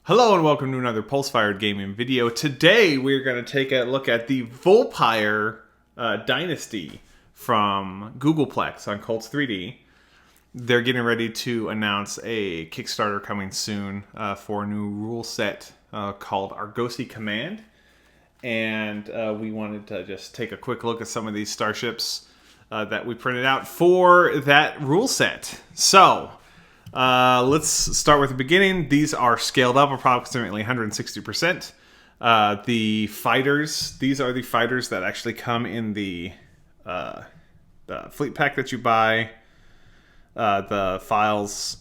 Hello and welcome to another Pulse-Fired Gaming video. Today we're going to take a look at the Vulpyrr Dynasty from Go0gleplex on Colts 3D. They're getting ready to announce a Kickstarter coming soon for a new rule set called Argosy Command. And we wanted to just take a quick look at some of these starships that we printed out for that rule set. So, let's start with the beginning. These are scaled up approximately 160%. The fighters, these are the fighters that actually come in the fleet pack that you buy. The files.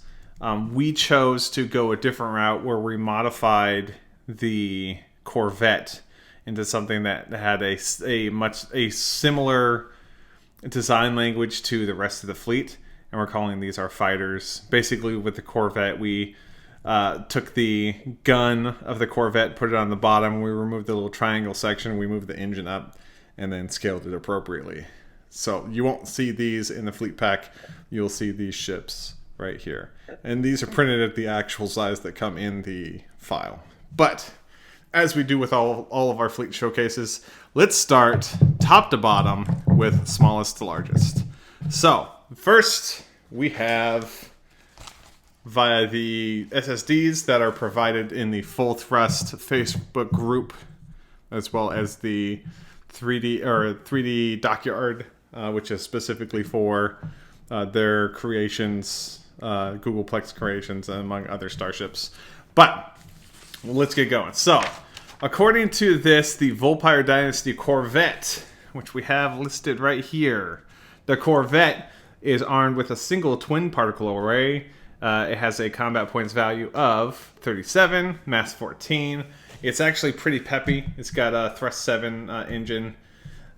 We chose to go a different route where we modified the Corvette into something that had a similar design language to the rest of the fleet. And we're calling these our fighters. Basically, with the Corvette, we took the gun of the Corvette, put it on the bottom, we removed the little triangle section, we moved the engine up, and then scaled it appropriately. So you won't see these in the fleet pack. You'll see these ships right here. And these are printed at the actual size that come in the file. But as we do with all of our fleet showcases, let's start top to bottom with smallest to largest. So first, we have via the SSDs that are provided in the Full Thrust Facebook group, as well as the 3D Dockyard, which is specifically for their creations, Go0gleplex creations, among other starships. But let's get going. So, according to this, the Vulpyrr Dynasty Corvette, which we have listed right here, the Corvette is armed with a single twin particle array. It has a combat points value of 37, mass 14. It's actually pretty peppy. It's got a thrust 7 engine.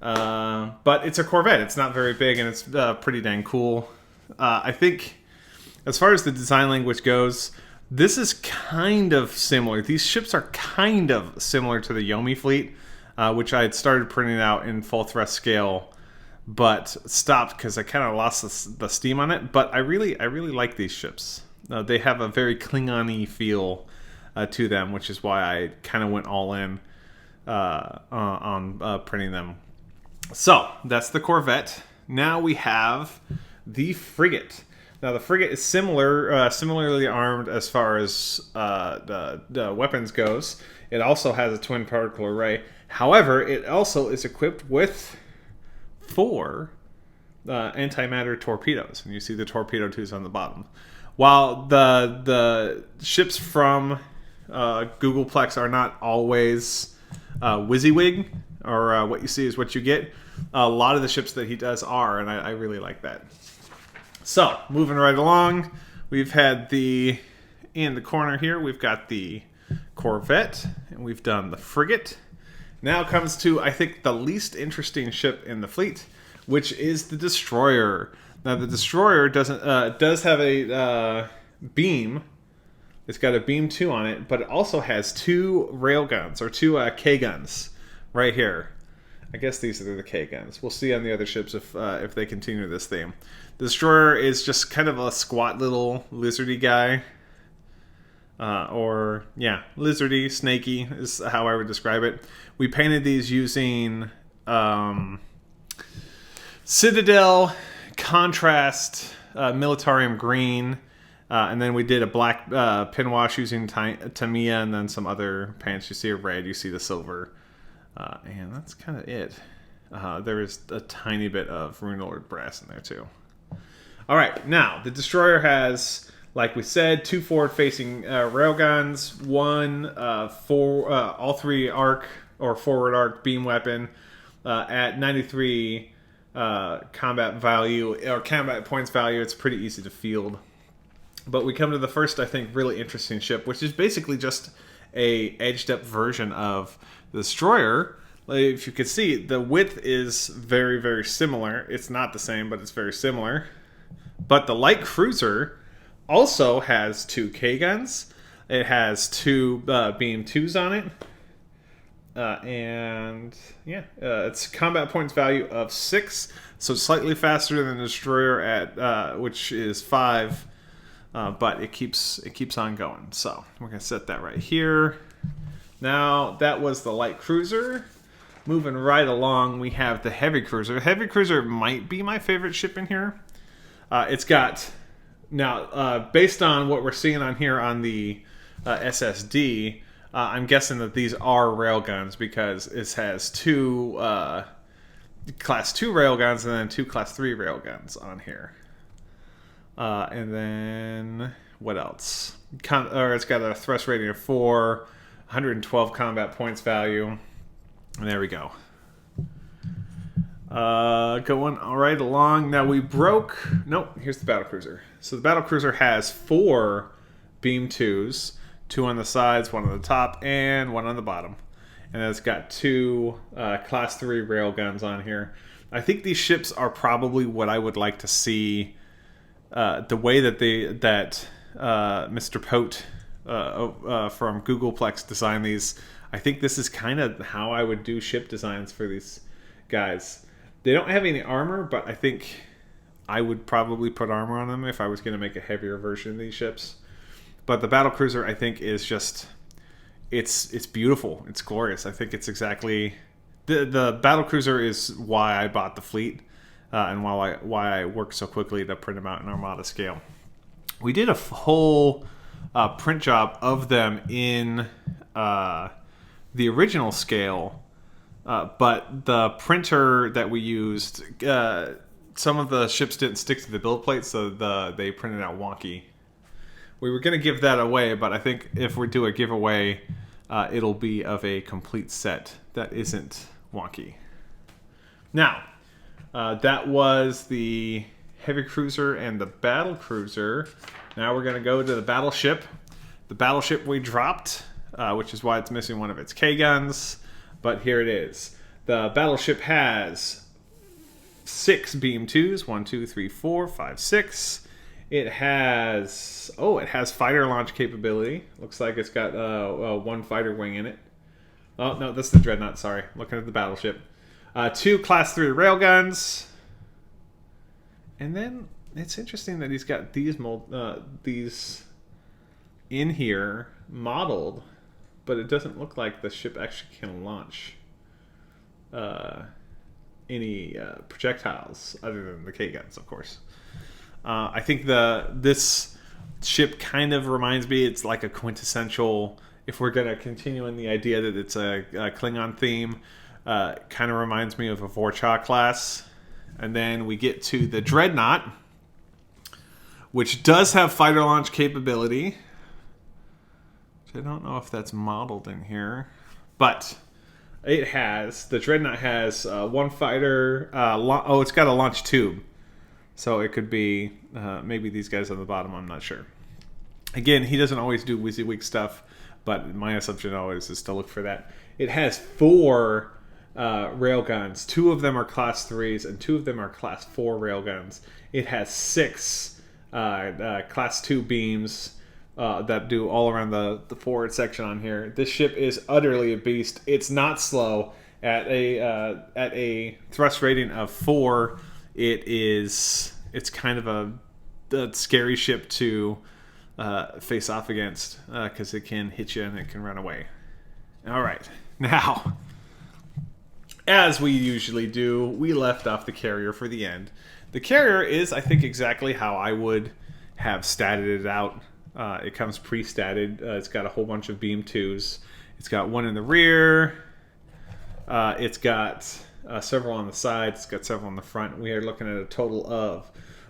But it's a Corvette. It's not very big, and it's pretty dang cool. I think as far as the design language goes, this is kind of similar. These ships are kind of similar to the Yomi fleet, which I had started printing out in full thrust scale, but stopped because I kind of lost the steam on it. But I really like these ships. They have a very Klingon-y feel to them, which is why I kind of went all in on printing them. So that's the Corvette. Now we have the frigate. Now the frigate is similarly armed as far as the weapons goes. It also has a twin particle array. However, it also is equipped with 4 antimatter torpedoes, and you see the torpedo tubes on the bottom. While the ships from Go0gleplex are not always WYSIWYG, or what you see is what you get, a lot of the ships that he does are, and I really like that. So, moving right along, we've had in the corner here, we've got the Corvette, and we've done the frigate. Now comes to, I think, the least interesting ship in the fleet, which is the destroyer. Now, the destroyer does have a beam. It's got a beam 2 on it, but it also has 2 railguns, or 2 K-guns, right here. I guess these are the K-guns. We'll see on the other ships if they continue this theme. The destroyer is just kind of a squat little lizardy guy. Lizardy, snaky is how I would describe it. We painted these using Citadel Contrast Militarium Green, and then we did a black pin wash using Tamiya, and then some other paints. You see a red, you see the silver, and that's kind of it. There is a tiny bit of Rune Lord brass in there too. All right, now the destroyer has, like we said, 2 forward-facing railguns, 1 all 3 arc or forward arc beam weapon at 93 combat value or combat points value. It's pretty easy to field. But we come to the first, I think, really interesting ship, which is basically just a edged-up version of the destroyer. If you can see, the width is very, very similar. It's not the same, but it's very similar. But the light cruiser also has 2 K-guns. It has 2 beam 2s on it. It's combat points value of 6, so slightly faster than the destroyer at which is 5 but it keeps on going. So we're gonna set that right here. Now that was the light cruiser. Moving right along, we have the heavy cruiser. Heavy cruiser might be my favorite ship in here. It's got now based on what we're seeing on here on the SSD. I'm guessing that these are railguns because it has two Class 2 railguns and then two Class 3 railguns on here. And then what else? It's got a thrust rating of 4, 112 combat points value. And there we go. Going right along. Now we broke... Nope, here's the battlecruiser. So the battlecruiser has 4 beam 2s. 2 on the sides, 1 on the top, and 1 on the bottom. And it's got 2 Class 3 railguns on here. I think these ships are probably what I would like to see. The way that Mr. Pote from Go0gleplex designed these, I think this is kind of how I would do ship designs for these guys. They don't have any armor, but I think I would probably put armor on them if I was going to make a heavier version of these ships. But the battlecruiser, I think, is just it's beautiful. It's glorious. I think it's exactly the battlecruiser is why I bought the fleet and why I worked so quickly to print them out in armada scale. We did a whole print job of them in the original scale, but the printer that we used, some of the ships didn't stick to the build plate, so they printed out wonky. We were going to give that away, but I think if we do a giveaway, it'll be of a complete set that isn't wonky. Now, that was the heavy cruiser and the battle cruiser. Now we're going to go to the battleship. The battleship we dropped, which is why it's missing one of its K-guns, but here it is. The battleship has 6 beam 2s, 1, 2, 3, 4, 5, 6. It has fighter launch capability. Looks like it's got 1 fighter wing in it. Oh no, that's the Dreadnought. Sorry, looking at the battleship. 2 Class 3 railguns, and then it's interesting that he's got these in here modeled, but it doesn't look like the ship actually can launch any projectiles other than the K guns, of course. I think this ship kind of reminds me, it's like a quintessential, if we're going to continue in the idea that it's a Klingon theme, kind of reminds me of a Vorcha class. And then we get to the Dreadnought, which does have fighter launch capability. Which I don't know if that's modeled in here. But the Dreadnought has 1 fighter, it's got a launch tube. So it could be maybe these guys on the bottom, I'm not sure. Again, he doesn't always do WYSIWYG stuff, but my assumption always is to look for that. It has 4 railguns. 2 of them are Class 3s, and 2 of them are Class 4 railguns. It has 6 Class 2 beams that do all around the forward section on here. This ship is utterly a beast. It's not slow. At a thrust rating of 4, it's kind of a scary ship to face off against because it can hit you and it can run away. All right, now, as we usually do, we left off the carrier for the end. The carrier is, I think, exactly how I would have statted it out. It comes pre-statted. It's got a whole bunch of beam 2s. It's got 1 in the rear. It's got several on the sides. It's got several on the front. We are looking at a total of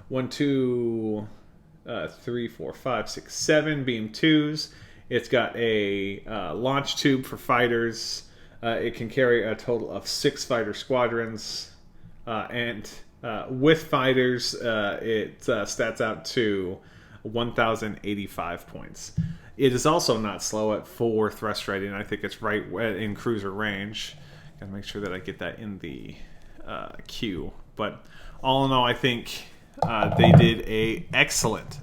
1, 2, 3, 4, 5, 6, 7 beam 2s. It's got a launch tube for fighters. It can carry a total of 6 fighter squadrons. And with fighters, it stats out to 1,085 points. It is also not slow at 4 thrust rating. I think it's right in cruiser range. Gotta make sure that I get that in the queue. But all in all, I think they did a excellent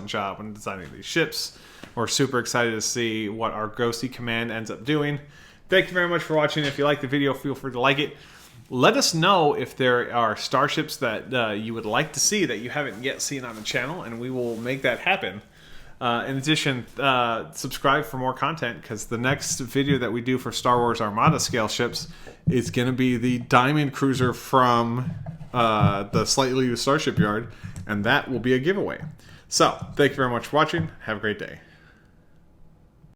job in designing these ships. We're super excited to see what our Ghosty command ends up doing. Thank you very much for watching. If you like the video, feel free to like it. Let us know if there are starships that you would like to see that you haven't yet seen on the channel, and we will make that happen. In addition, subscribe for more content, because the next video that we do for Star Wars Armada scale ships is going to be the Diamond Cruiser from the Slightly Used Starship Yard, and that will be a giveaway. So, thank you very much for watching. Have a great day.